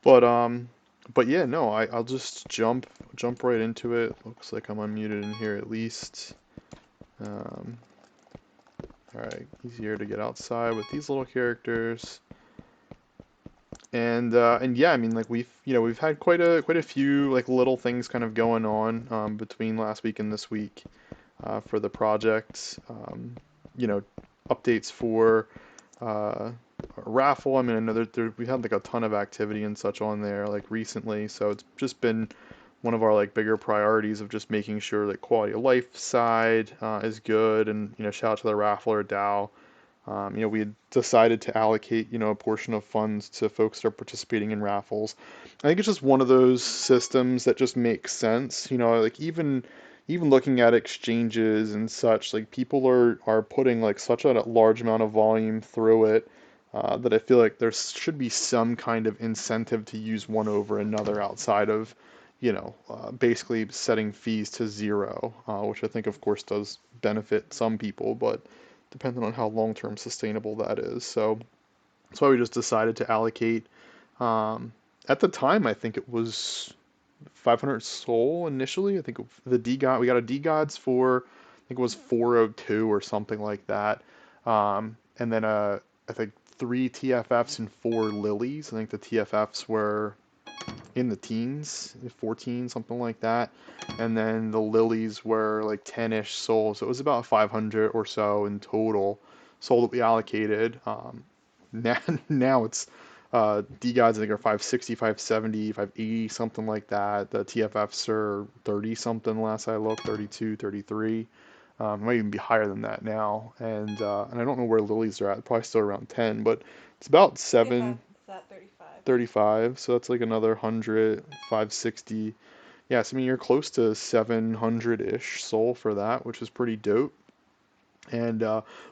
But but yeah, no, I'll just jump right into it. Looks like I'm unmuted in here at least. Um, all right, easier to get outside with these little characters. And yeah, I mean, like we've had quite a few like little things kind of going on between last week and this week for the project. You know, updates for uh, a raffle. I mean, I know we had like a ton of activity and such on there like recently, so it's just been one of our like bigger priorities of just making sure that quality of life side is good, and shout out to the raffler DAO. We had decided to allocate, a portion of funds to folks that are participating in raffles. I think it's just one of those systems that just makes sense. Like even looking at exchanges and such, like people are putting like such a large amount of volume through it that I feel like there should be some kind of incentive to use one over another outside of, basically setting fees to zero, which I think of course does benefit some people, but depending on how long-term sustainable that is. So that's why we just decided to allocate. Um, at the time, I think it was 500 Sol initially. I think the D God we got a D Gods for I think it was 402 or something like that. And then I think three TFFs and four Lilies. I think the TFFs were in the teens, 14, something like that. And then the lilies were like 10-ish souls. So it was about 500 or so in total soul that we allocated. Now, now it's D gods I think are 560, 570, 580, something like that. The TFFs are 30 something last I looked, 32, 33. Might even be higher than that now. And I don't know where lilies are at. Probably still around 10, but it's about TFF seven is at 35. 35, so that's like another 100, 560. Yeah, so I mean, you're close to 700-ish soul for that, which is pretty dope. And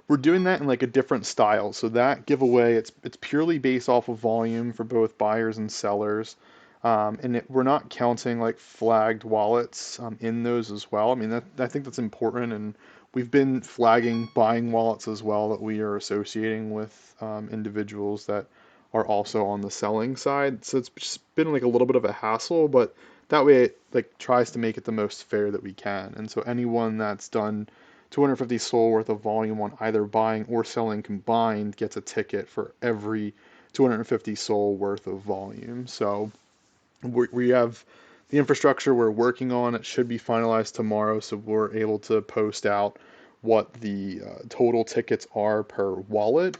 we're doing that in like a different style. So that giveaway, it's purely based off of volume for both buyers and sellers. We're not counting like flagged wallets in those as well. I mean, I think that's important, and we've been flagging buying wallets as well that we are associating with individuals that are also on the selling side. So it's just been like a little bit of a hassle, but that way it like tries to make it the most fair that we can. And so anyone that's done 250 SOL worth of volume on either buying or selling combined gets a ticket for every 250 SOL worth of volume. So we have the infrastructure we're working on. It should be finalized tomorrow, so we're able to post out what the total tickets are per wallet,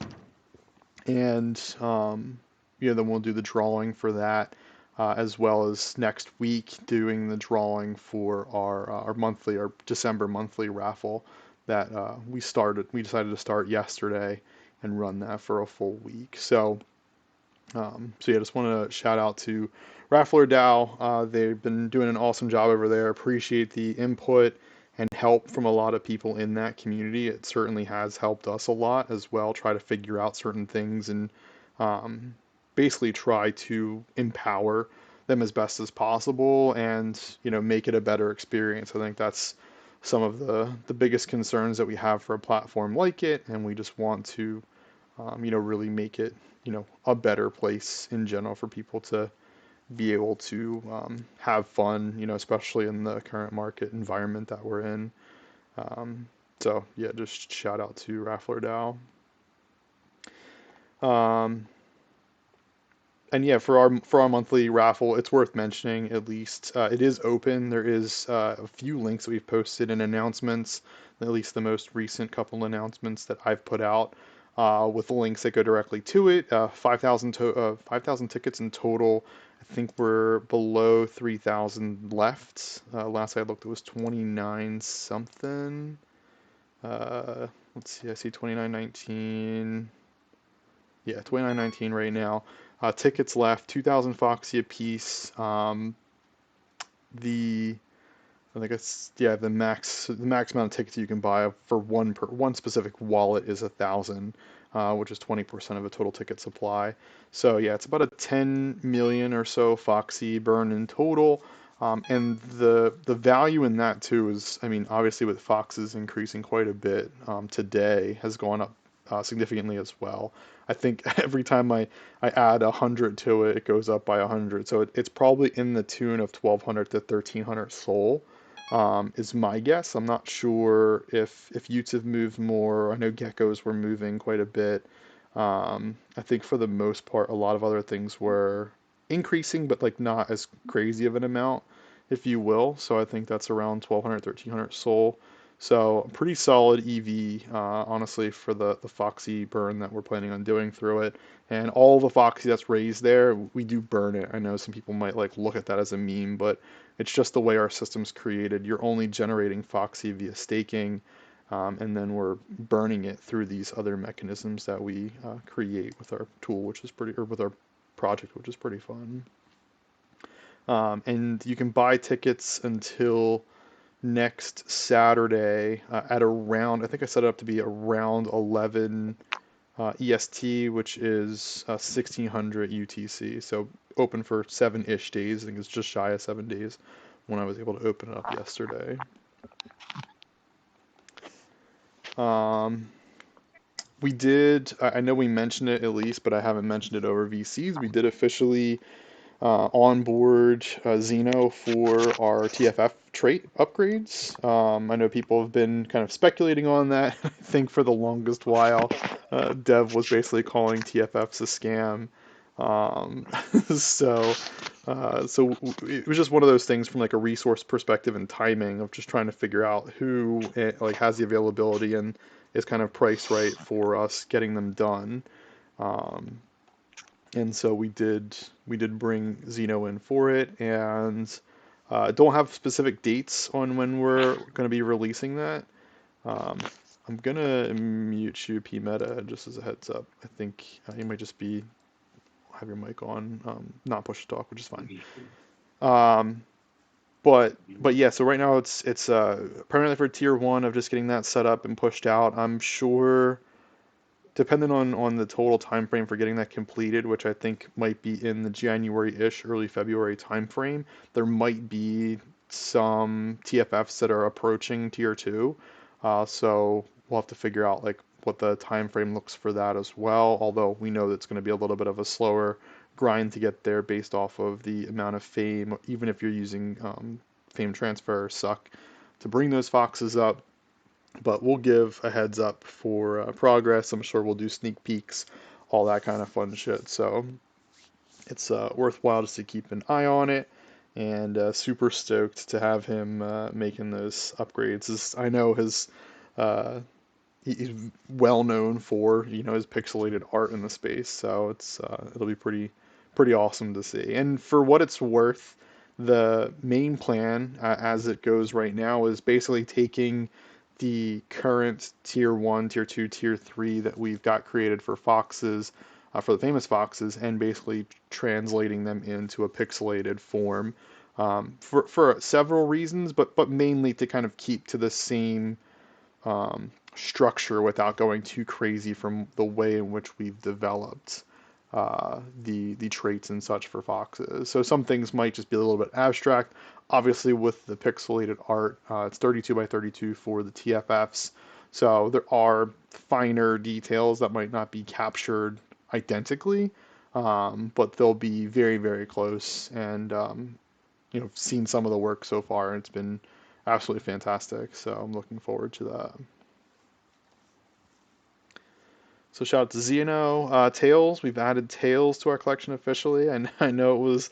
and then we'll do the drawing for that, as well as next week doing the drawing for our December monthly raffle that we decided to start yesterday and run that for a full week. So yeah, just want to shout out to Raffler DAO. They've been doing an awesome job over there. Appreciate the input and help from a lot of people in that community. It certainly has helped us a lot as well. Try to figure out certain things and um, basically try to empower them as best as possible, and make it a better experience. I think that's some of the biggest concerns that we have for a platform like it, and we just want to really make it, a better place in general for people to be able to have fun, especially in the current market environment that we're in. Um, so yeah, just shout out to Raffler DAO. Um, and yeah, for our monthly raffle, it's worth mentioning at least. It is open. There is a few links that we've posted in announcements, at least the most recent couple announcements that I've put out, with the links that go directly to it. 5,000 tickets in total. I think we're below 3,000 left. Last I looked, it was 29 something. Let's see, I see 2919. Yeah, 2919 right now. Tickets left, 2,000 Foxy apiece. The I think it's yeah the max amount of tickets you can buy for one specific wallet is 1,000, which is 20% of a total ticket supply. So yeah, it's about a 10 million or so Foxy burn in total. And the value in that too is, I mean, obviously with Foxes increasing quite a bit today has gone up significantly as well. I think every time I add 100 to it, it goes up by 100. So it's probably in the tune of 1200 to 1300 Sol, is my guess. I'm not sure if Utes have moved more. I know geckos were moving quite a bit. I think for the most part, a lot of other things were increasing, but like not as crazy of an amount, if you will. So I think that's around 1200, 1300 Sol. So pretty solid EV, honestly, for the Foxy burn that we're planning on doing through it. And all the Foxy that's raised there, we do burn it. I know some people might like look at that as a meme, but it's just the way our system's created. You're only generating Foxy via staking, and then we're burning it through these other mechanisms that we create with our tool, which is pretty, or with our project, which is pretty fun. And you can buy tickets until next Saturday at around, I think I set it up to be around 11 EST, which is 1600 UTC. So open for 7-ish days. I think it's just shy of 7 days when I was able to open it up yesterday. Um, we did, I know we mentioned it at least, but I haven't mentioned it over VCs. We did officially onboard Xeno for our TFF trait upgrades. I know people have been kind of speculating on that. I think for the longest while, Dev was basically calling TFFs a scam. Um, so, it was just one of those things from like a resource perspective and timing of just trying to figure out who like has the availability and is kind of priced right for us getting them done. Um, and so we did bring Xeno in for it, and don't have specific dates on when we're going to be releasing that. Um, I'm gonna mute you, P Meta, just as a heads up. I think you might just be have your mic on, not push to talk, which is fine. Um, but yeah, so right now it's primarily for tier one of just getting that set up and pushed out. I'm sure, depending on the total time frame for getting that completed, which I think might be in the January-ish, early February time frame, there might be some TFFs that are approaching tier two. So we'll have to figure out like what the time frame looks for that as well. Although we know that's going to be a little bit of a slower grind to get there based off of the amount of fame, even if you're using fame transfer or suck to bring those foxes up. But we'll give a heads up for progress. I'm sure we'll do sneak peeks, all that kind of fun shit. So it's worthwhile just to keep an eye on it. And super stoked to have him making those upgrades. I know uh, he's well known for his pixelated art in the space, so it'll be pretty awesome to see. And for what it's worth, the main plan as it goes right now is basically taking the current tier 1, tier 2, tier 3 that we've got created for foxes, for the famous foxes, and basically translating them into a pixelated form, for several reasons, but mainly to kind of keep to the same structure without going too crazy from the way in which we've developed the traits and such for foxes. So some things might just be a little bit abstract. Obviously, with the pixelated art, it's 32 by 32 for the TFFs. So there are finer details that might not be captured identically, but they'll be very, very close. And seen some of the work so far, and it's been absolutely fantastic. So I'm looking forward to that. So shout out to Xeno. Tails, we've added Tails to our collection officially, and I know it was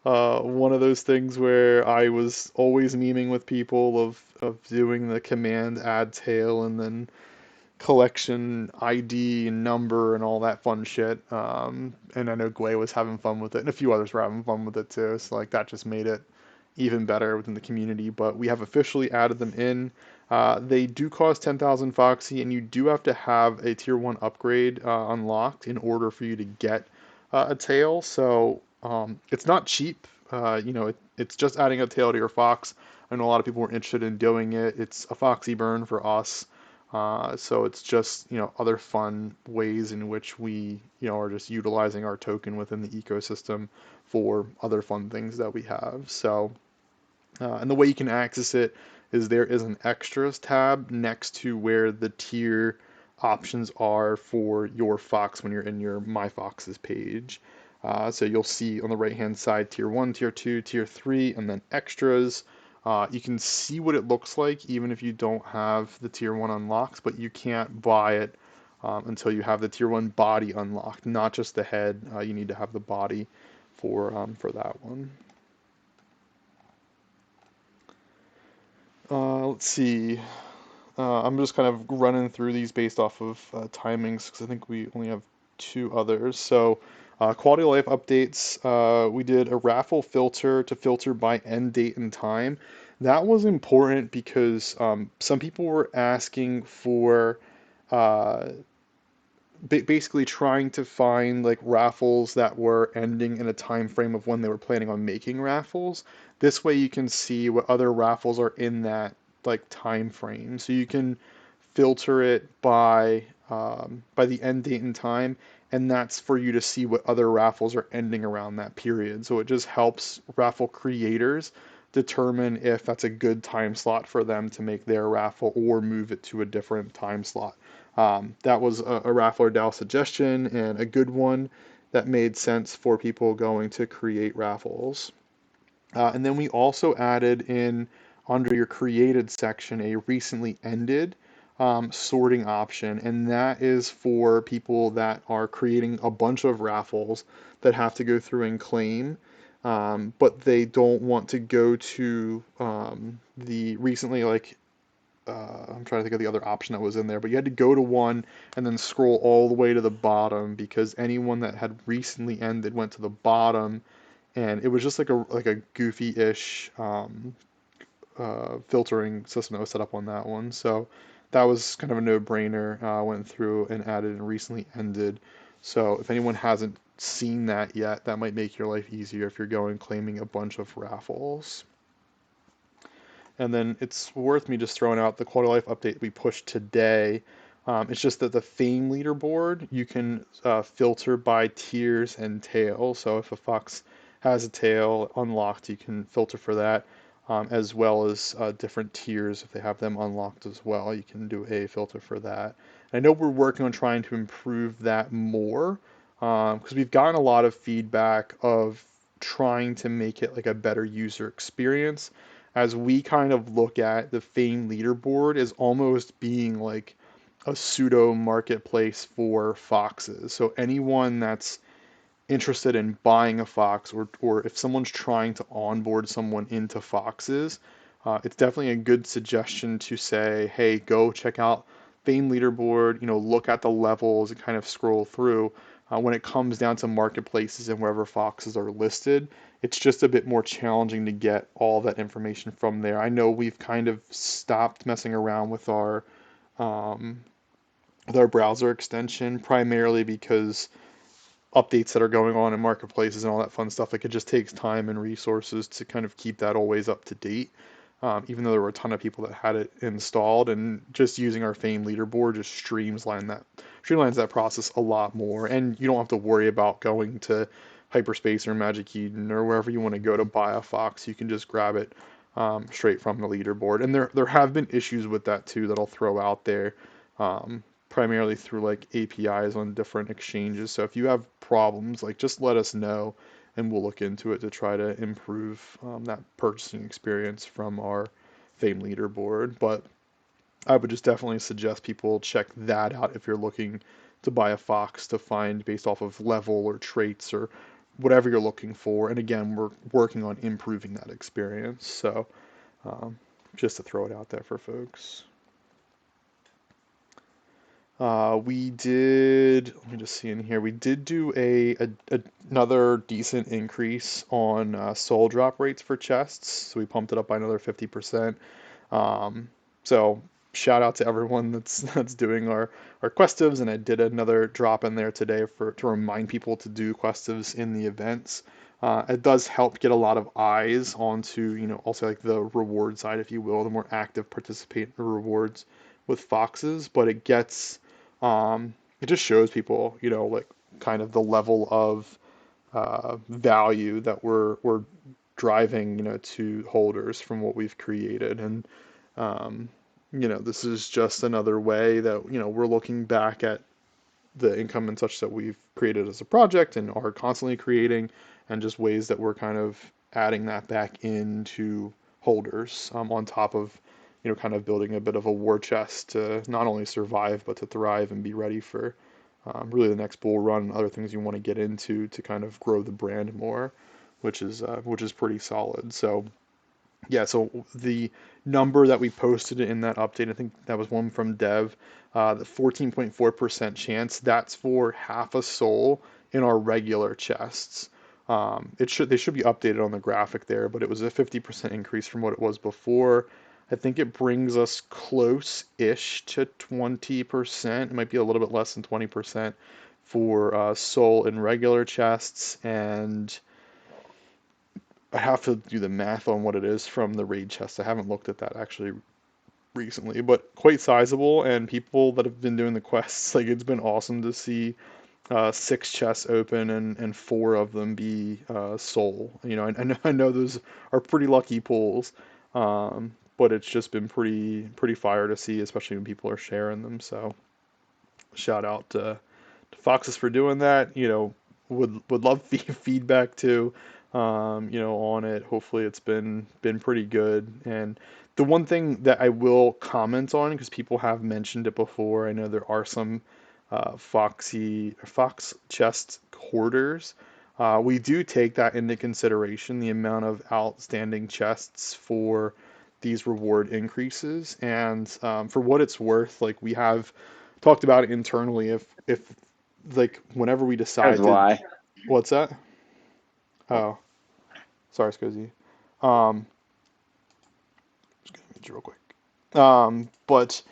one of those things where I was always memeing with people of doing the command add tail and then collection ID and number and all that fun shit. And I know Gwei was having fun with it, and a few others were having fun with it too. So like that just made it even better within the community. But we have officially added them in. They do cost 10,000 Foxy, and you do have to have a tier 1 upgrade unlocked in order for you to get a tail. So it's not cheap. It's just adding a tail to your fox. I know a lot of people were interested in doing it. It's a Foxy burn for us. So it's just, other fun ways in which we, are just utilizing our token within the ecosystem for other fun things that we have. So, and the way you can access it is there is an extras tab next to where the tier options are for your Fox when you're in your My Foxes page. So you'll see on the right hand side tier 1, tier 2, tier 3, and then extras. You can see what it looks like even if you don't have the tier 1 unlocked, but you can't buy it until you have the tier 1 body unlocked, not just the head. You need to have the body for that one. Let's see. I'm just kind of running through these based off of timings because I think we only have two others. So, quality of life updates. We did a raffle filter to filter by end date and time. That was important because some people were asking for uh, basically trying to find like raffles that were ending in a time frame of when they were planning on making raffles. This way you can see what other raffles are in that like time frame. So you can filter it by the end date and time, and that's for you to see what other raffles are ending around that period. So it just helps raffle creators determine if that's a good time slot for them to make their raffle or move it to a different time slot. That was a Raffler DAO suggestion and a good one that made sense for people going to create raffles. And then we also added in under your created section a recently ended sorting option, and that is for people that are creating a bunch of raffles that have to go through and claim, but they don't want to go to the recently like I'm trying to think of the other option that was in there, but you had to go to one and then scroll all the way to the bottom because anyone that had recently ended went to the bottom, and it was just like a goofy-ish filtering system that was set up on that one. So that was kind of a no-brainer. Went through and added and recently ended. So if anyone hasn't seen that yet, that might make your life easier if you're going claiming a bunch of raffles. And then it's worth me just throwing out the quality of life update we pushed today. It's just that the fame leaderboard, you can filter by tiers and tail. So if a fox has a tail unlocked, you can filter for that, as well as different tiers if they have them unlocked as well. You can do a filter for that. I know we're working on trying to improve that more because we've gotten a lot of feedback of trying to make it like a better user experience as we kind of look at the Fame leaderboard as almost being like a pseudo marketplace for foxes. So anyone that's interested in buying a fox, or if someone's trying to onboard someone into foxes, it's definitely a good suggestion to say, hey, go check out Fame leaderboard, look at the levels and kind of scroll through. When it comes down to marketplaces and wherever foxes are listed, it's just a bit more challenging to get all that information from there. I know we've kind of stopped messing around um, with our browser extension primarily because updates that are going on in marketplaces and all that fun stuff. Like it just takes time and resources to kind of keep that always up to date. Even though there were a ton of people that had it installed, and just using our Fame leaderboard just streamlines that process a lot more. And you don't have to worry about going to Hyperspace or Magic Eden or wherever you want to go to buy a fox. You can just grab it straight from the leaderboard. And there have been issues with that too that I'll throw out there. Primarily through like APIs on different exchanges. So if you have problems, like just let us know and we'll look into it to try to improve that purchasing experience from our Fame leaderboard. But I would just definitely suggest people check that out if you're looking to buy a fox to find based off of level or traits or whatever you're looking for. And again, we're working on improving that experience. So just to throw it out there for folks. We did, let me just see in here, we did do another decent increase on soul drop rates for chests. So we pumped it up by another 50%. So shout out to everyone that's doing our questives, and I did another drop in there today to remind people to do questives in the events. It does help get a lot of eyes onto, also like the reward side, if you will, the more active participate in the rewards with foxes, but it just shows people, like kind of the level of value that we're driving, to holders from what we've created. And this is just another way that, we're looking back at the income and such that we've created as a project and are constantly creating, and just ways that we're kind of adding that back into holders, on top of, kind of building a bit of a war chest to not only survive but to thrive and be ready for, really the next bull run and other things you want to get into to kind of grow the brand more, which is pretty solid. So yeah, so the number that we posted in that update, I think that was one from Dev, the 14.4% chance, that's for half a soul in our regular chests. They should be updated on the graphic there, but it was a 50% increase from what it was before. I think it brings us close-ish to 20%. It might be a little bit less than 20% for soul in regular chests, and I have to do the math on what it is from the raid chest. I haven't looked at that actually recently, but quite sizable. And people that have been doing the quests, like it's been awesome to see six chests open and four of them be soul. I know those are pretty lucky pulls, but it's just been pretty fire to see, especially when people are sharing them. So shout out to Foxes for doing that. Would love feedback too, on it. Hopefully it's been pretty good. And the one thing that I will comment on, because people have mentioned it before, I know there are some Fox chest hoarders. We do take that into consideration, the amount of outstanding chests for these reward increases. And for what it's worth, like we have talked about it internally. If like whenever we Here's decide to, why. what's that? Oh, sorry, Scozy. Um, just gonna mute you real quick. But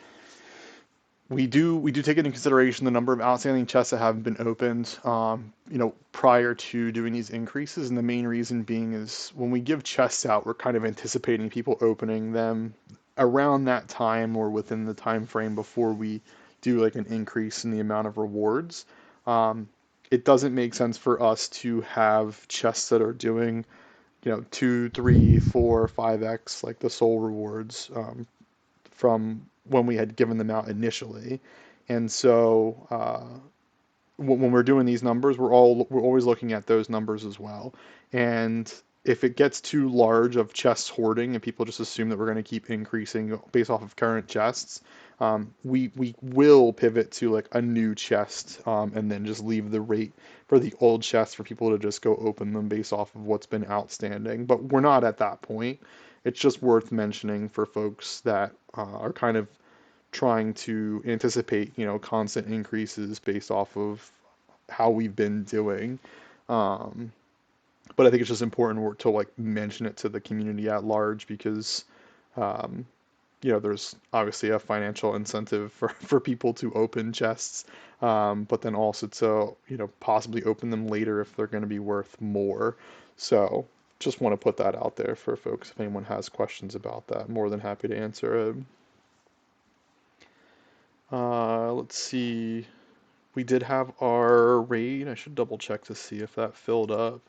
we do take into consideration the number of outstanding chests that have been opened, prior to doing these increases. And the main reason being is when we give chests out, we're kind of anticipating people opening them around that time or within the time frame before we do like an increase in the amount of rewards. Um, it doesn't make sense for us to have chests that are doing, 2, 3, 4, 5x like the soul rewards, from when we had given them out initially. And so when we're doing these numbers, we're always looking at those numbers as well. And if it gets too large of chests hoarding and people just assume that we're going to keep increasing based off of current chests, we will pivot to like a new chest, and then just leave the rate for the old chests for people to just go open them based off of what's been outstanding. But we're not at that point. It's just worth mentioning for folks that are kind of trying to anticipate, constant increases based off of how we've been doing. Um, but I think it's just important to like mention it to the community at large because, um, there's obviously a financial incentive for people to open chests, but then also to, possibly open them later if they're going to be worth more. So just want to put that out there for folks. If anyone has questions about that, more than happy to answer it. Let's see. We did have our raid. I should double check to see if that filled up.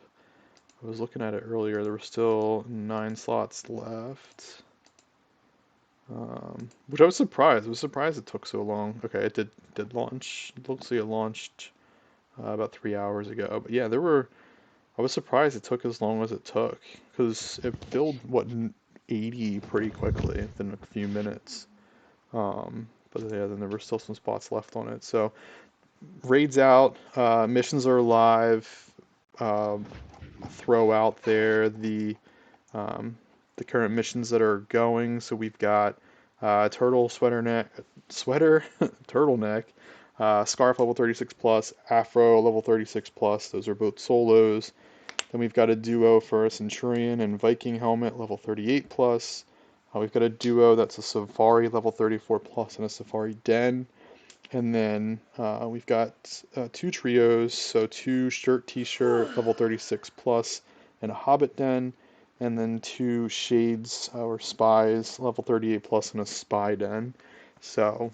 I was looking at it earlier. There were still 9 slots left. Which I was surprised. I was surprised it took so long. Okay, it did launch. It looks like it launched about 3 hours ago. But yeah, I was surprised it took as long as it took because it filled what 80 pretty quickly within a few minutes. But yeah, then there were still some spots left on it. So raids out, missions are live. Um, throw out there the current missions that are going. So we've got turtle sweater turtleneck, scarf level 36 plus, afro level 36 plus. Those are both solos. Then we've got a duo for a centurion and Viking helmet level 38 plus. We've got a duo that's a safari level 34 plus and a safari den. And then we've got two trios, so two shirt t-shirt level 36 plus and a hobbit den, and then two shades or spies level 38 plus and a spy den. So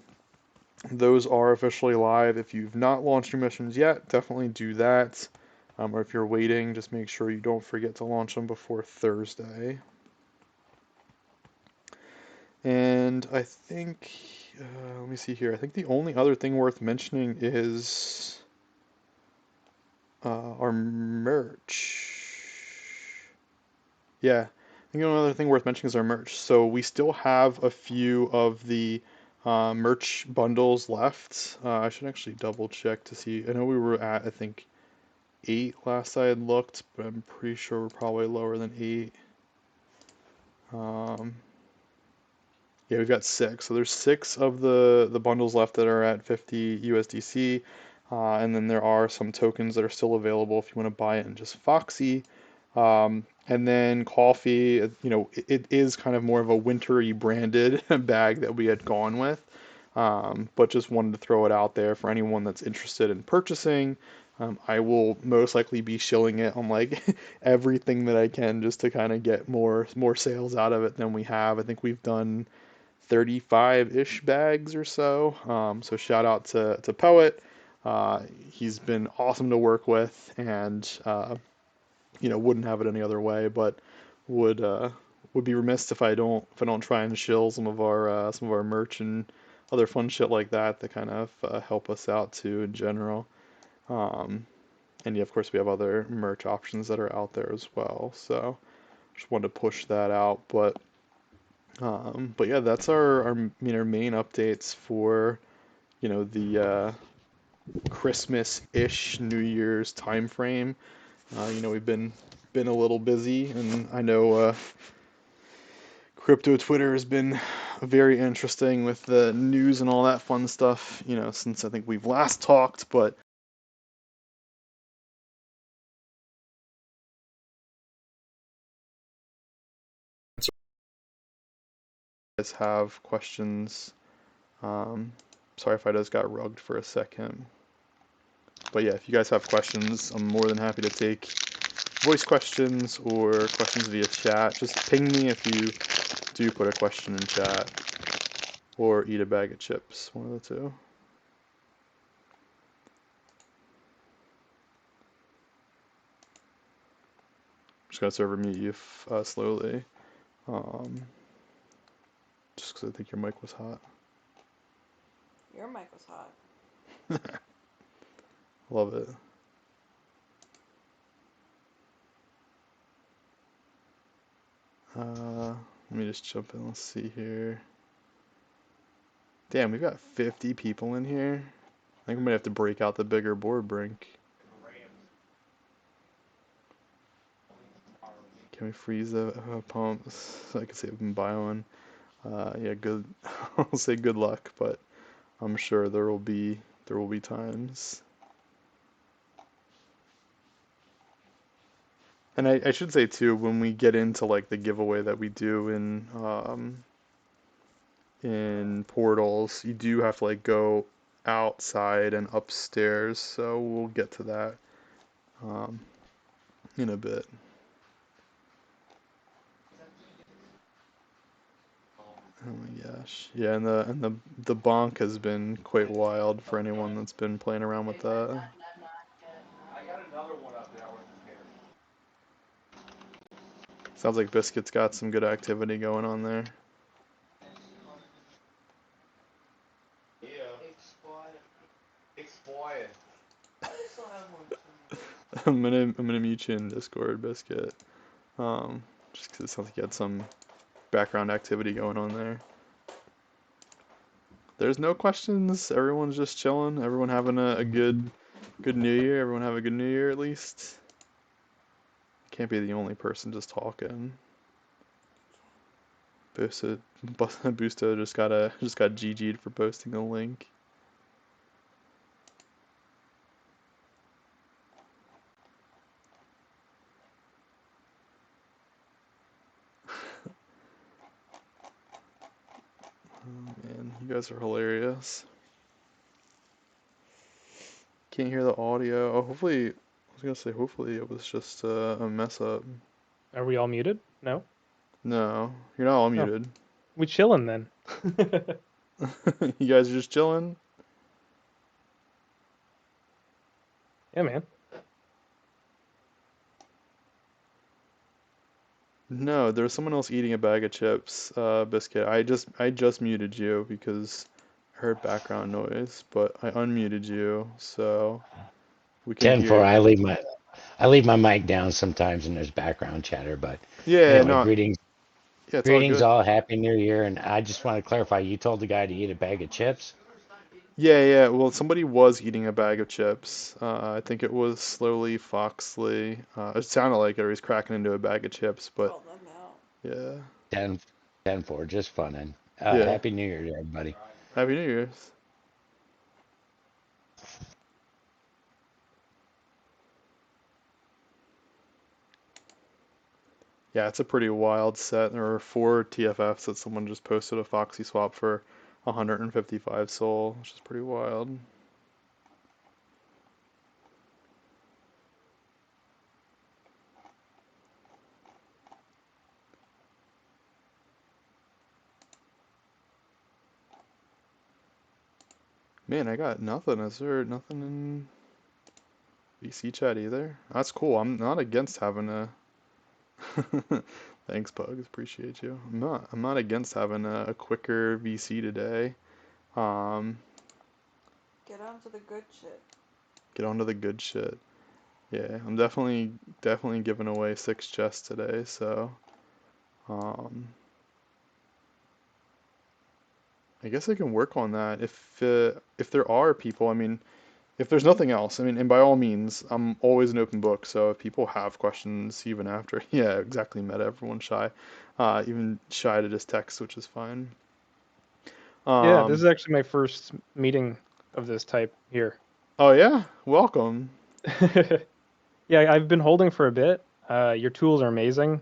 those are officially live. If you've not launched your missions yet, definitely do that. Or if you're waiting, just make sure you don't forget to launch them before Thursday. And I think, let me see here. I think the only other thing worth mentioning is our merch. Yeah, I think the only other thing worth mentioning is our merch. So we still have a few of the merch bundles left. I should actually double check to see. I know we were at, I think, 8 last I had looked, but I'm pretty sure we're probably lower than 8. Um, yeah, we've got 6. So there's 6 of the bundles left that are at 50 USDC. And then there are some tokens that are still available if you want to buy it in just Foxy. And then coffee, it is kind of more of a wintry branded bag that we had gone with. But just wanted to throw it out there for anyone that's interested in purchasing. I will most likely be shilling it on like everything that I can just to kind of get more sales out of it than we have. I think we've done 35-ish bags or so. So shout out to Poet. He's been awesome to work with, and wouldn't have it any other way. But would uh, would be remiss if I don't try and shill some of our merch and other fun shit like that kind of help us out too in general. Um, and yeah, of course we have other merch options that are out there as well. So just wanted to push that out, but yeah, that's our main updates for the Christmas-ish New Year's time frame. We've been a little busy, and I know crypto Twitter has been very interesting with the news and all that fun stuff. Since I think we've last talked, but guys have questions. Um, Sorry if I just got rugged for a second. But yeah, if you guys have questions, I'm more than happy to take voice questions or questions via chat. Just ping me if you do put a question in chat, or eat a bag of chips, one of the two. I'm just gonna server mute you slowly, um, just because I think your mic was hot. Your mic was hot. Love it. Let me just jump in. Let's see here. Damn, we've got 50 people in here. I think we might have to break out the bigger board brink. Can we freeze the pump so I can see if we can buy one? Yeah, good. I'll say good luck, but I'm sure there will be times. And I should say too, when we get into like the giveaway that we do in portals, you do have to like go outside and upstairs. So we'll get to that um, in a bit. Oh my gosh, yeah, and the bonk has been quite wild for anyone that's been playing around with that. Sounds like Biscuit's got some good activity going on there. I'm gonna mute you in Discord, Biscuit. Just 'cause it sounds like you had some background activity going on there. There's no questions. Everyone's just chilling. Everyone having a good New Year. Everyone have a good New Year at least. Can't be the only person just talking. Busto, Busto just got GG'd for posting a link. Oh man, you guys are hilarious. Can't hear the audio. Oh, hopefully, I was gonna say hopefully it was just a mess up. Are we all muted? No? No, you're not all Oh, muted. we chilling then. You guys are just chilling. Yeah, man. No, there's someone else eating a bag of chips, Biscuit. I just muted you because I heard background noise, but I unmuted you so we can 10-4. hear. I leave my mic down sometimes and there's background chatter, but Yeah, anyway, no, greetings. yeah, it's all Greetings good. all. Happy New Year. And I just want to clarify, you told the guy to eat a bag of chips? Yeah, yeah. Well, somebody was eating a bag of chips. I think it was slowly Foxley. It sounded like it. Or he's cracking into a bag of chips, but Call them out. yeah, 10, 10-4, just fun. And yeah. Happy New Year to everybody. Happy New Year's. Yeah, it's a pretty wild set. There were four TFFs that someone just posted a Foxy swap for 155 soul, which is pretty wild. Man, I got nothing. Is there nothing in VC chat either? That's cool. I'm not against having a. Thanks, Pugs. Appreciate you. I'm not against having a quicker VC today. Um, Get on to the good shit. get onto the good shit. Yeah, I'm definitely giving away 6 chests today, so um, I guess I can work on that if there are people. I mean, if there's nothing else, I mean, and by all means, I'm always an open book. So if people have questions, even after, yeah, exactly, meta, everyone's shy, even shy to just text, which is fine. Yeah, this Um, is actually my first meeting of this type here. oh yeah, welcome. Yeah, I've been holding for a bit. Your tools are amazing.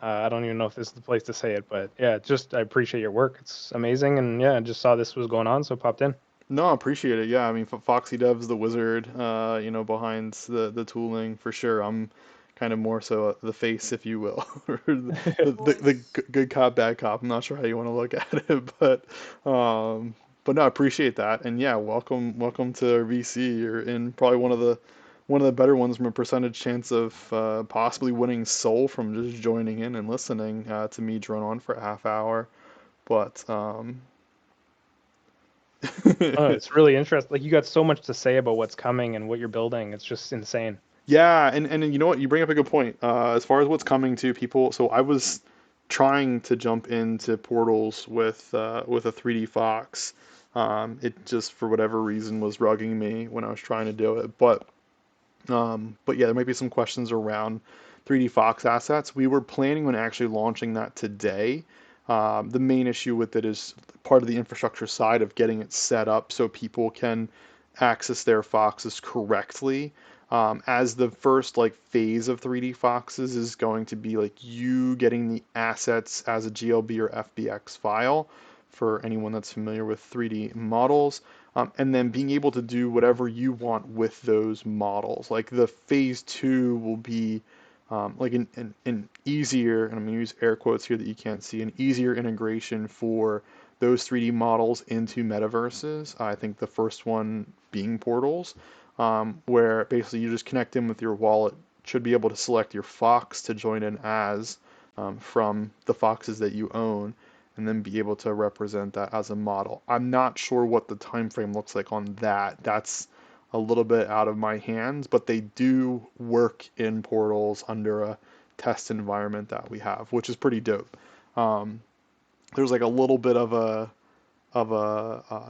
I don't even know if this is the place to say it, but yeah, just I appreciate your work. It's amazing, and yeah, I just saw this was going on, so popped in. No, I appreciate it. Yeah, I mean, Foxy Dev's the wizard, behind the tooling for sure. I'm kind of more so the face, if you will, or the Voice. good cop, bad cop. I'm not sure how you want to look at it, um, but no, I appreciate that. And yeah, welcome to our VC. You're in probably one of the better ones from a percentage chance of possibly winning soul from just joining in and listening to me drone on for a half hour. But Oh, it's really interesting. Like you got so much to say about what's coming and what you're building. It's just insane. Yeah, and you know what? You bring up a good point. As far as what's coming to people, so I was trying to jump into portals with a 3D Fox. It just for whatever reason was rugging me when I was trying to do it. But yeah, there might be some questions around 3D Fox assets. We were planning on actually launching that today. The main issue with it is part of the infrastructure side of getting it set up so people can access their Foxes correctly. As the first like phase of 3D Foxes is going to be like you getting the assets as a GLB or FBX file for anyone that's familiar with 3D models, and then being able to do whatever you want with those models. Like the phase two will be like an easier, and I'm going to use air quotes here that you can't see, an easier integration for those 3D models into metaverses. I think the first one being portals, where basically you just connect in with your wallet, should be able to select your Fox to join in as from the Foxes that you own, and then be able to represent that as a model. I'm not sure what the time frame looks like on that. That's a little bit out of my hands, but they do work in portals under a test environment that we have, which is pretty dope. Um, there's like a little bit of a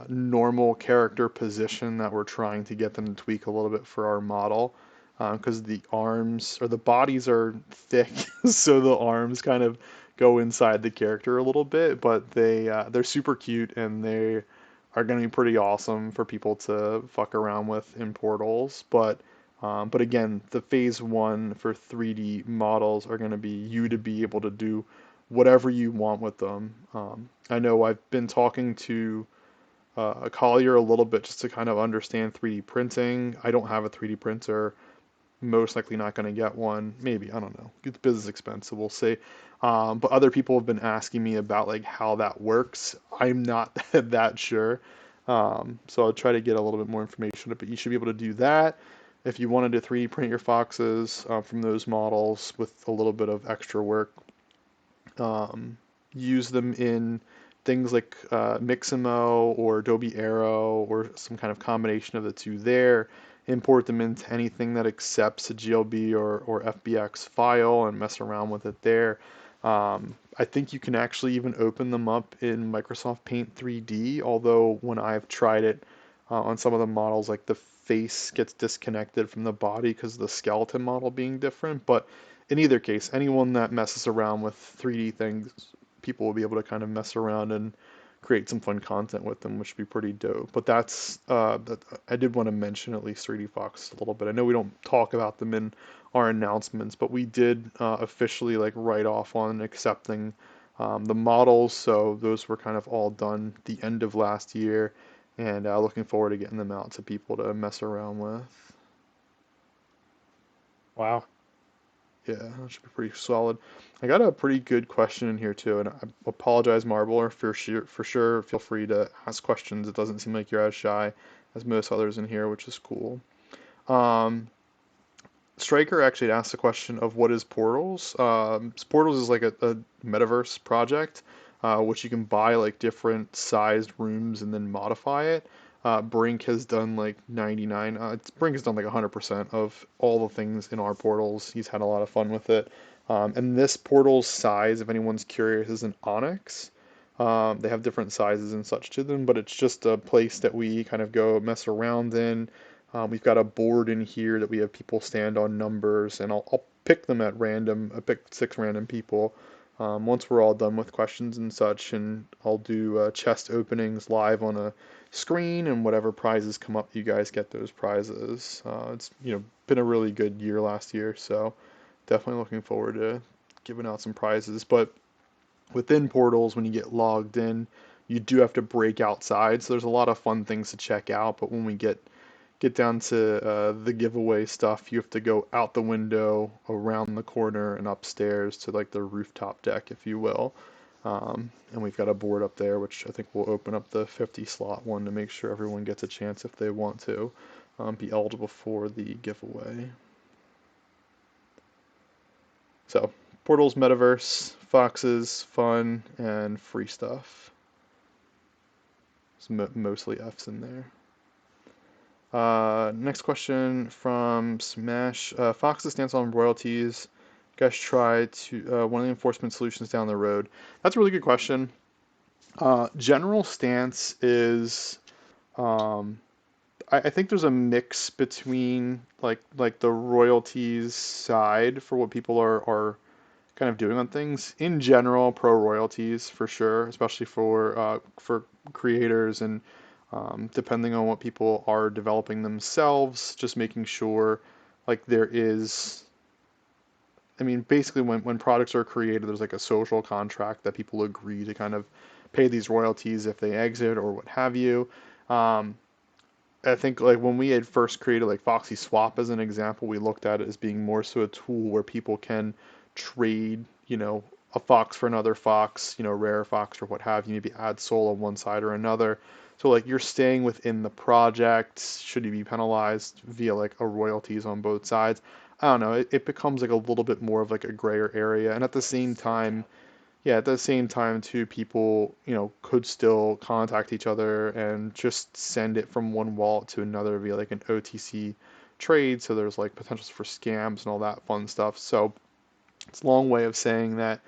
normal character position that we're trying to get them to tweak a little bit for our model, because the arms or the bodies are thick, so the arms kind of go inside the character a little bit, but they're super cute and they are going to be pretty awesome for people to fuck around with in portals. But again, the phase one for 3D models are going to be you to be able to do whatever you want with them. I know I've been talking to Collier a little bit just to kind of understand 3D printing. I don't have a 3D printer. Most likely not going to get one. Maybe, I don't know. It's business expense, so we'll see. But other people have been asking me about like how that works. I'm not that sure. So I'll try to get a little bit more information. But you should be able to do that if you wanted to 3D print your foxes from those models with a little bit of extra work. um, use them in things like Mixamo or Adobe Aero or some kind of combination of the two there. Import them into anything that accepts a GLB or FBX file and mess around with it there. I think you can actually even open them up in Microsoft Paint 3D, although when I've tried it on some of the models, like the face gets disconnected from the body because of the skeleton model being different. But in either case, anyone that messes around with 3D things, people will be able to kind of mess around and create some fun content with them, which would be pretty dope. But that I did want to mention at least 3D Fox a little bit. I know we don't talk about them in our announcements, but we did officially like write off on accepting the models. So those were kind of all done the end of last year, and looking forward to getting them out to people to mess around with. Wow. Yeah, that should be pretty solid. I got a pretty good question in here too, and I apologize, Marbler, for sure. Feel free to ask questions. It doesn't seem like you're as shy as most others in here, which is cool. Um, Striker actually asked the question of what is Portals. Portals is like a metaverse project, which you can buy like different sized rooms and then modify it. Brink has done like 99. Brink has done like 100% of all the things in our portals. He's had a lot of fun with it. And this portal's size, if anyone's curious, is an onyx. They have different sizes and such to them, but it's just a place that we kind of go mess around in. We've got a board in here that we have people stand on numbers, and I'll pick them at random. I picked 6 random people. Once we're all done with questions and such, and I'll do chest openings live on a screen, and whatever prizes come up, you guys get those prizes. It's been a really good year last year, so definitely looking forward to giving out some prizes. But within portals, when you get logged in, you do have to break outside, so there's a lot of fun things to check out. But when we get down to the giveaway stuff, you have to go out the window, around the corner, and upstairs to like the rooftop deck, if you will. And we've got a board up there, which I think will open up the 50 slot one to make sure everyone gets a chance if they want to be eligible for the giveaway. So, Portals, Metaverse, Foxes, fun, and free stuff. It's mostly F's in there. Next question from Smash. Fox's stance on royalties. You guys try to one of the enforcement solutions down the road. That's a really good question. General stance is, um, I think there's a mix between like the royalties side for what people are kind of doing on things. In general, pro royalties for sure, especially for creators and depending on what people are developing themselves, just making sure like there is. I mean, basically, when products are created, there's like a social contract that people agree to kind of pay these royalties if they exit or what have you. Um, I think like when we had first created like Foxy Swap as an example, we looked at it as being more so a tool where people can trade, a fox for another fox, rare fox or what have you, maybe add soul on one side or another. So like you're staying within the project. Should you be penalized via like a royalties on both sides? I don't know. It becomes like a little bit more of like a grayer area, and at the same time, yeah, at the same time too, people, could still contact each other and just send it from one wallet to another via like an OTC trade. So there's like potentials for scams and all that fun stuff. So it's a long way of saying that,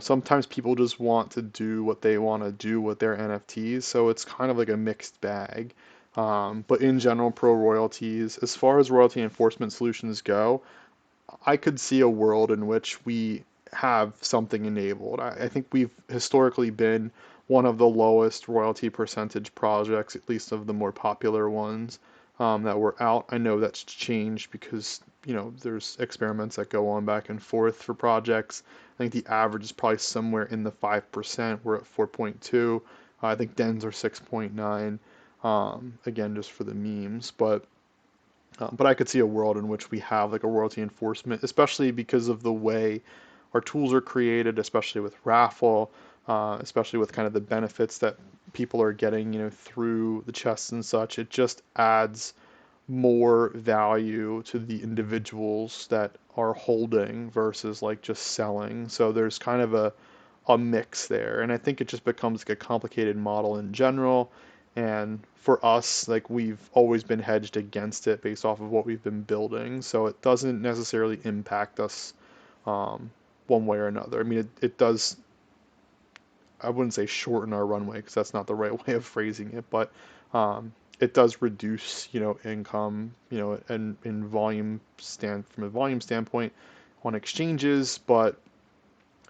sometimes people just want to do what they want to do with their NFTs. So it's kind of like a mixed bag. But in general, pro royalties, as far as royalty enforcement solutions go, I could see a world in which we have something enabled. I think we've historically been one of the lowest royalty percentage projects, at least of the more popular ones that were out. I know that's changed because, there's experiments that go on back and forth for projects. I think the average is probably somewhere in the 5%. We're at 4.2. I think Dens are 6.9. Again, just for the memes, but I could see a world in which we have like a royalty enforcement, especially because of the way our tools are created, especially with raffle, especially with kind of the benefits that people are getting, through the chests and such. It just adds more value to the individuals that are holding versus like just selling. So there's kind of a mix there. And I think it just becomes like a complicated model in general. And for us, like we've always been hedged against it based off of what we've been building. So it doesn't necessarily impact us um, one way or another. I mean, it does, I wouldn't say shorten our runway because that's not the right way of phrasing it, but it does reduce, income, and in volume from a volume standpoint on exchanges, but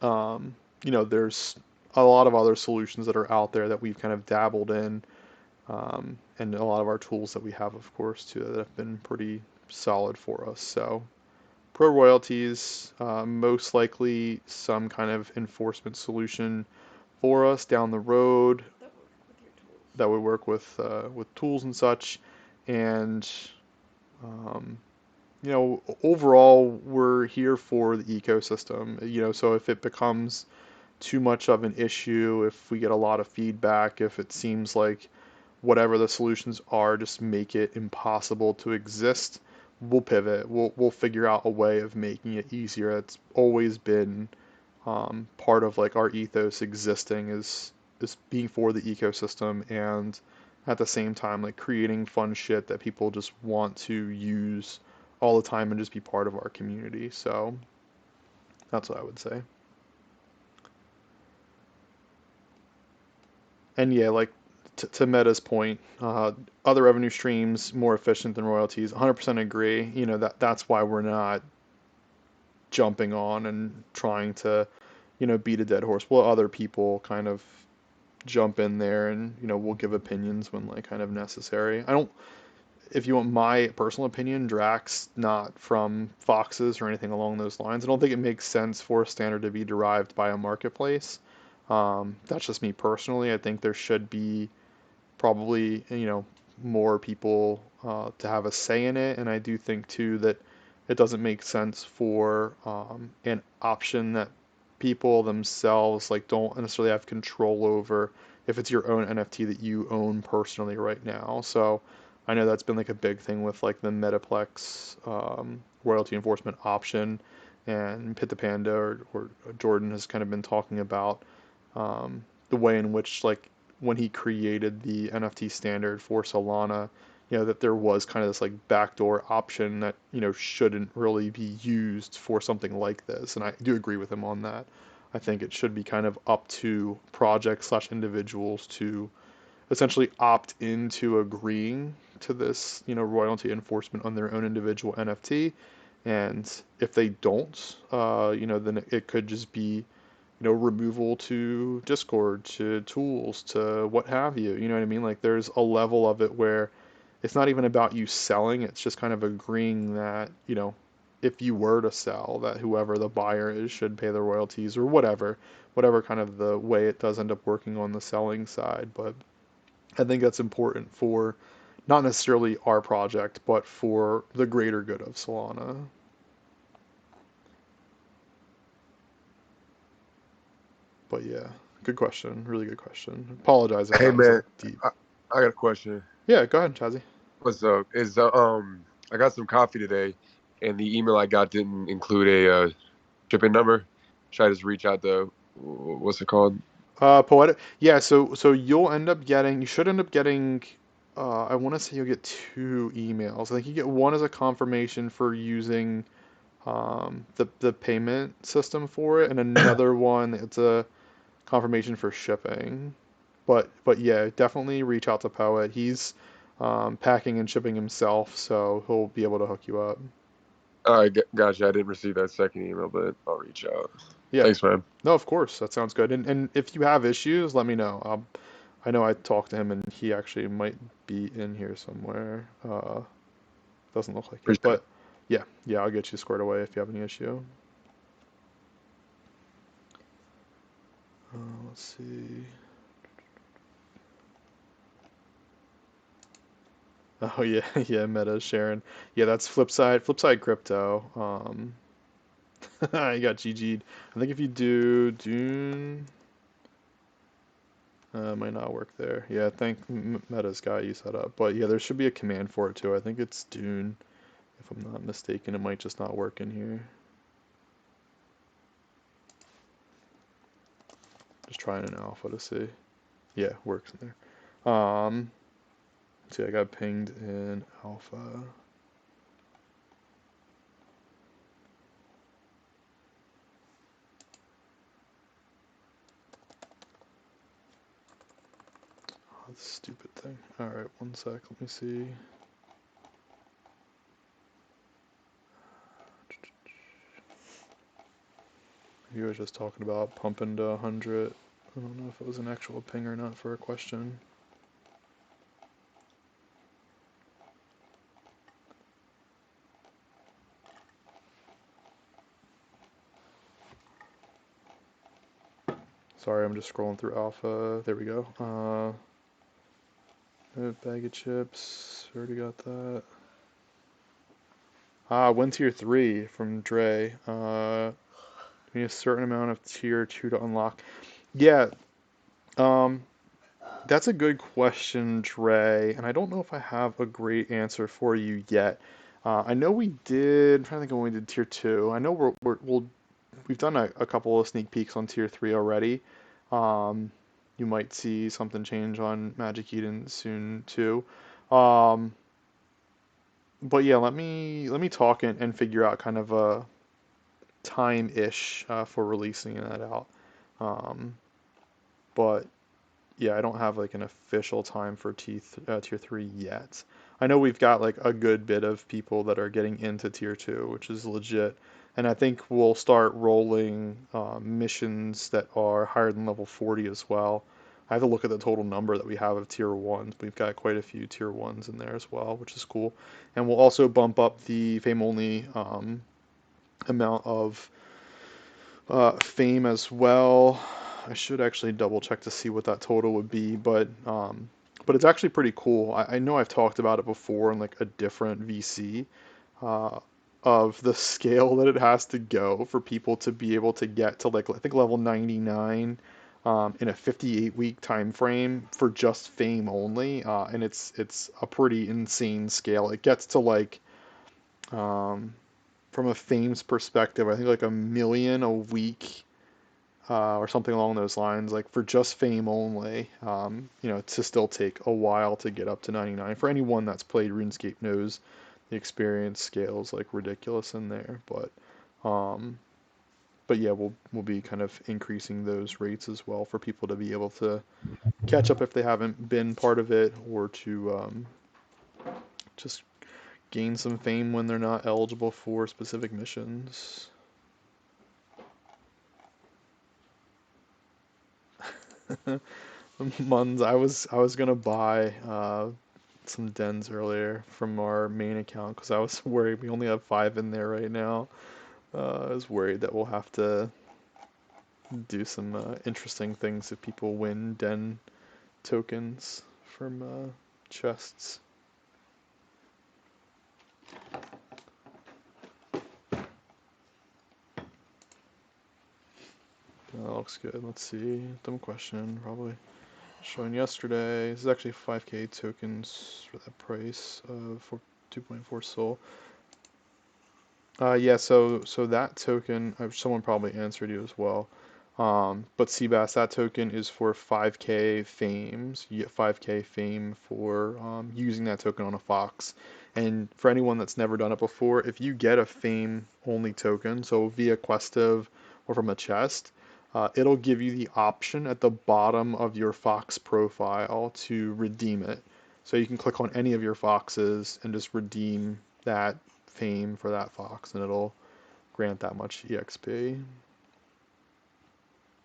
there's a lot of other solutions that are out there that we've kind of dabbled in, and a lot of our tools that we have, of course, too, that have been pretty solid for us. So pro royalties, most likely some kind of enforcement solution for us down the road That work with your tools. that would work with tools and such, and um, overall we're here for the ecosystem. So if it becomes too much of an issue, if we get a lot of feedback, if it seems like whatever the solutions are just make it impossible to exist, we'll pivot. We'll figure out a way of making it easier. It's always been part of like our ethos existing is being for the ecosystem and at the same time like creating fun shit that people just want to use all the time and just be part of our community. So that's what I would say. And yeah, like to Meta's point, other revenue streams more efficient than royalties. 100% agree. That's why we're not jumping on and trying to, beat a dead horse. Well, other people kind of jump in there and, we'll give opinions when like kind of necessary. I don't, if you want my personal opinion, Drax, not from Fox's or anything along those lines. I don't think it makes sense for a standard to be derived by a marketplace. That's just me personally. I think there should be probably, more people to have a say in it. And I do think too that it doesn't make sense for an option that people themselves like don't necessarily have control over if it's your own NFT that you own personally right now. So I know that's been like a big thing with like the Metaplex royalty enforcement option, and Pit the Panda or Jordan has kind of been talking about the way in which like when he created the NFT standard for Solana, that there was kind of this like backdoor option that, shouldn't really be used for something like this. And I do agree with him on that. I think it should be kind of up to projects slash individuals to essentially opt into agreeing to this, royalty enforcement on their own individual NFT. And if they don't, then it could just be removal to Discord, to tools, to what have you. You know what I mean? Like there's a level of it where it's not even about you selling, it's just kind of agreeing that, if you were to sell, that whoever the buyer is should pay the royalties or whatever kind of the way it does end up working on the selling side. But I think that's important for not necessarily our project, but for the greater good of Solana. But yeah, good question. Really good question. Apologize if Hey that was like man, deep. I got a question. Yeah, go ahead, Chazzy. What's up? I got some coffee today, and the email I got didn't include a shipping number. Should I just reach out to what's it called? Poetic. Yeah, so you should end up getting I want to say you'll get two emails. I think you get one as a confirmation for using the payment system for it, and another one it's a confirmation for shipping. But yeah, definitely reach out to Poet. He's packing and shipping himself, so he'll be able to hook you up. All right, gotcha. I didn't receive that second email, but I'll reach out. Yeah. Thanks, man. No, of course. That sounds good. And if you have issues, let me know. I know I talked to him and he actually might be in here somewhere. Doesn't look like it. Appreciate it. But yeah, I'll get you squared away if you have any issue. Let's see. Oh yeah, yeah, Meta Sharon. Yeah, that's Flipside Crypto. I got GG'd. I think if you do Dune, Might not work there. Yeah, I think Meta's got you set up. But yeah, there should be a command for it too. I think it's Dune, if I'm not mistaken. It might just not work in here. Just trying an alpha to see. Yeah, it works in there. See, I got pinged in alpha. Oh, this stupid thing. Alright, one sec, let me see. He was just talking about pumping to 100. I don't know if it was an actual ping or not for a question. Sorry, I'm just scrolling through alpha. There we go. Bag of chips. Already got that. Win tier 3 from Dre. We need a certain amount of tier 2 to unlock. Yeah, that's a good question, Dre, and I don't know if I have a great answer for you yet. I know we did. I'm trying to think of when we did tier 2. I know we've done a couple of sneak peeks on tier 3 already. You might see something change on Magic Eden soon too. Um, but yeah, let me talk and figure out kind of a time-ish for releasing that out. Um, but yeah, I don't have like an official time for tier 3 yet. I know we've got like a good bit of people that are getting into tier 2, which is legit. And I think we'll start rolling missions that are higher than level 40 as well. I have to look at the total number that we have of tier 1s. We've got quite a few tier 1s in there as well, which is cool. And we'll also bump up the fame only amount of fame as well. I should actually double check to see what that total would be, but it's actually pretty cool. I know I've talked about it before in like a different VC uh, of the scale that it has to go for people to be able to get to like I think level 99 in a 58-week time frame for just fame only, and it's a pretty insane scale. It gets to like um, from a fame's perspective, I think like 1 million a week or something along those lines, like for just fame only. To still take a while to get up to 99. For anyone that's played RuneScape knows the experience scales like ridiculous in there, um, but yeah, we'll be kind of increasing those rates as well for people to be able to catch up if they haven't been part of it, or to just gain some fame when they're not eligible for specific missions. Muns, I was gonna buy some dens earlier from our main account because I was worried we only have 5 in there right now. I was worried that we'll have to do some interesting things if people win den tokens from chests. That looks good. Let's see. Dumb question, probably. Showing yesterday. This is actually 5k tokens for that price for 2.4 soul. Yeah, so that token, someone probably answered you as well. But Seabass, that token is for 5k fames. You get 5k fame for using that token on a Fox. And for anyone that's never done it before, if you get a fame only token, so via Questive or from a chest, it'll give you the option at the bottom of your Fox profile to redeem it. So you can click on any of your Foxes and just redeem that fame for that Fox, and it'll grant that much EXP.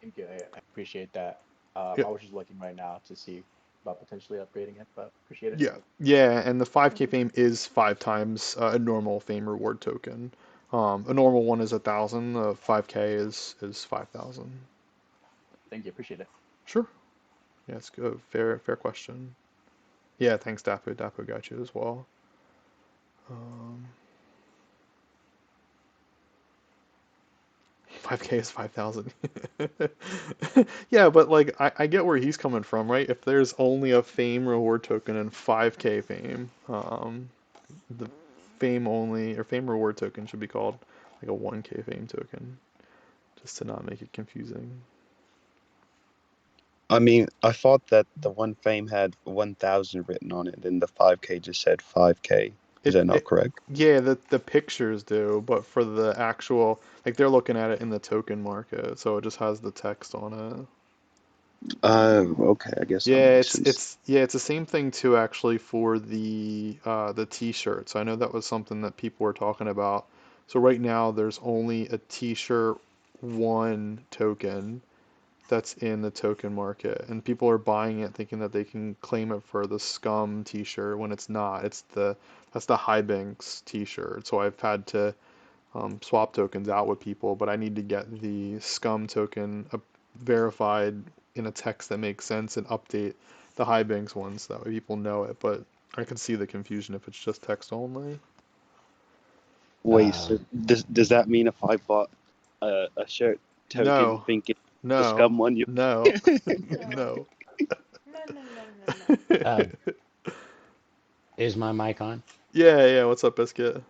Thank you. I appreciate that. Yeah, I was just looking right now to see about potentially upgrading it, but appreciate it. yeah, and the 5k fame is 5 times a normal fame reward token. A normal one is 1,000. The 5k is 5,000. Thank you. Appreciate it. Sure. Yeah, it's good. Fair question. Yeah, thanks, Dapu. Dapu got you as well. 5K is 5,000. Yeah, but like I get where he's coming from, right? If there's only a fame reward token and 5K fame, the fame only or fame reward token should be called like a 1K fame token, just to not make it confusing. I mean, I thought that the one fame had 1,000 written on it, and the 5K just said 5K. Is that not It correct? yeah, the pictures do, but for the actual like they're looking at it in the token market, so it just has the text on it. Okay, I guess that Yeah, makes sense. it's the same thing too actually for the t-shirts. I know that was something that people were talking about. So right now there's only a t-shirt one token that's in the token market, and people are buying it thinking that they can claim it for the Scum t-shirt when it's not. That's the High Banks t-shirt. So I've had to swap tokens out with people, but I need to get the Scum token verified in a text that makes sense and update the High Banks ones so that way people know it. But I can see the confusion if it's just text only. Wait, so does that mean if I bought a shirt token No, thinking the no, scum one, you? no, No. no. No, no, no, no, no. Uh, is my mic on? Yeah, yeah. What's up, Biscuit?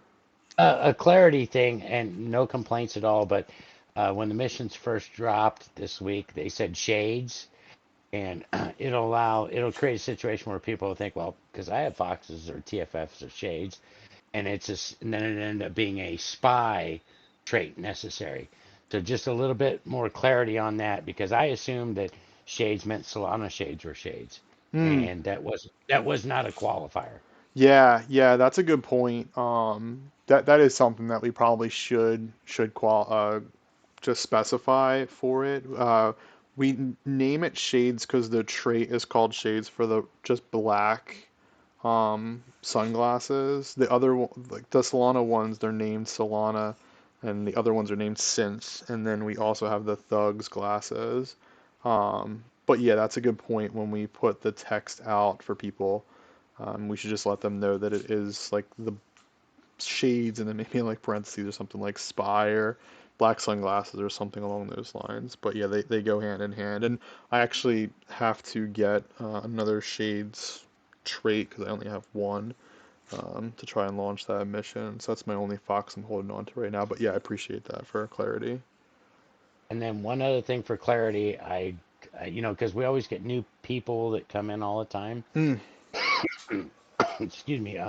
A clarity thing, and no complaints at all, but when the missions first dropped this week, they said shades, and it'll create a situation where people will think, well, because I have foxes or TFFs or shades, and and then it ended up being a spy trait necessary. So just a little bit more clarity on that, because I assumed that shades meant Solana shades were shades, Hmm. and that was not a qualifier. Yeah, yeah, that's a good point. That is something that we probably should just specify for it. We name it shades because the trait is called shades for the just black sunglasses. The other like the Solana ones, they're named Solana, and the other ones are named Synth. And then we also have the Thugs glasses. But yeah, that's a good point when we put the text out for people. We should just let them know that it is like the shades and then maybe in like parentheses or something like spy or black sunglasses or something along those lines. But yeah, they go hand in hand. And I actually have to get another shades trait because I only have one to try and launch that mission. So that's my only fox I'm holding on to right now. But yeah, I appreciate that for clarity. And then one other thing for clarity, because we always get new people that come in all the time. Hmm. Excuse me.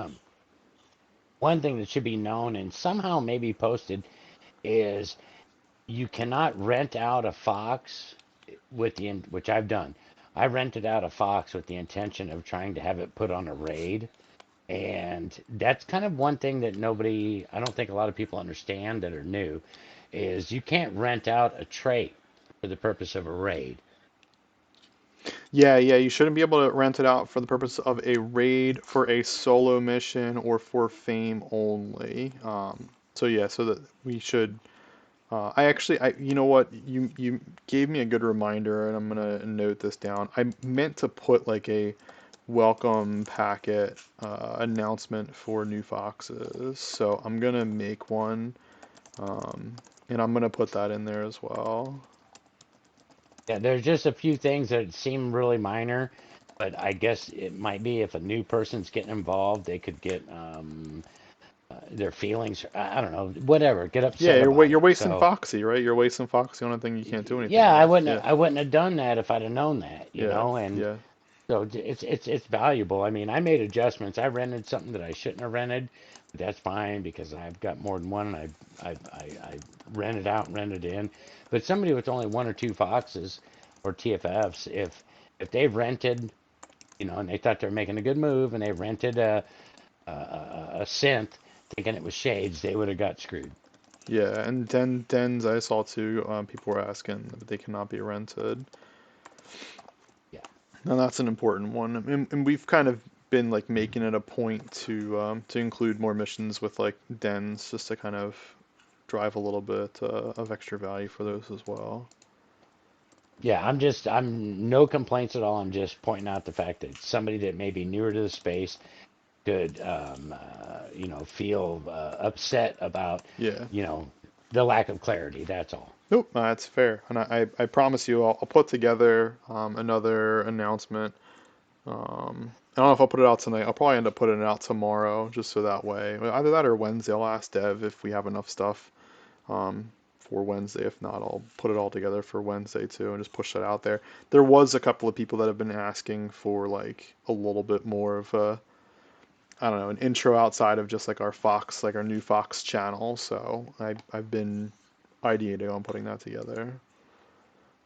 One thing that should be known and somehow maybe posted is you cannot rent out a fox which I've done. I rented out a fox with the intention of trying to have it put on a raid. And that's kind of one thing that I don't think a lot of people understand that are new, is you can't rent out a trait for the purpose of a raid. Yeah, yeah, you shouldn't be able to rent it out for the purpose of a raid, for a solo mission, or for fame only. So yeah, so that we should. You know what? You gave me a good reminder, and I'm gonna note this down. I meant to put like a welcome packet announcement for new foxes, so I'm gonna make one, um, and I'm gonna put that in there as well. Yeah, there's just a few things that seem really minor, but I guess it might be if a new person's getting involved, they could get their feelings, I don't know, whatever, get Yeah, upset about you're it. wasting So, Foxy, right? You're wasting Foxy on a thing you can't do anything yeah, with. Yeah, I wouldn't have done that if I'd have known that, yeah, and yeah. so it's valuable. I mean, I made adjustments. I rented something that I shouldn't have rented, but that's fine because I've got more than one, and I rented out and rented in. But somebody with only one or two foxes or TFFs, if they've rented, and they thought they were making a good move, and they rented a synth thinking it was shades, they would have got screwed. Yeah, and dens I saw too. People were asking that they cannot be rented. Yeah. Now that's an important one, and we've kind of been like making it a point to include more missions with like dens, just to kind of drive a little bit of extra value for those as well. Yeah, I'm no complaints at all. I'm just pointing out the fact that somebody that may be newer to the space could, feel upset about, Yeah, you know, the lack of clarity. That's all. Nope, that's fair. And I promise you, I'll put together another announcement. I don't know if I'll put it out tonight. I'll probably end up putting it out tomorrow, just so that way, either that or Wednesday. I'll ask Dev if we have enough stuff for Wednesday. If not, I'll put it all together for Wednesday too, and just push that out there. There was a couple of people that have been asking for like a little bit more of a, I don't know, an intro outside of just like our Fox, like our new Fox channel. So I've been ideating on putting that together.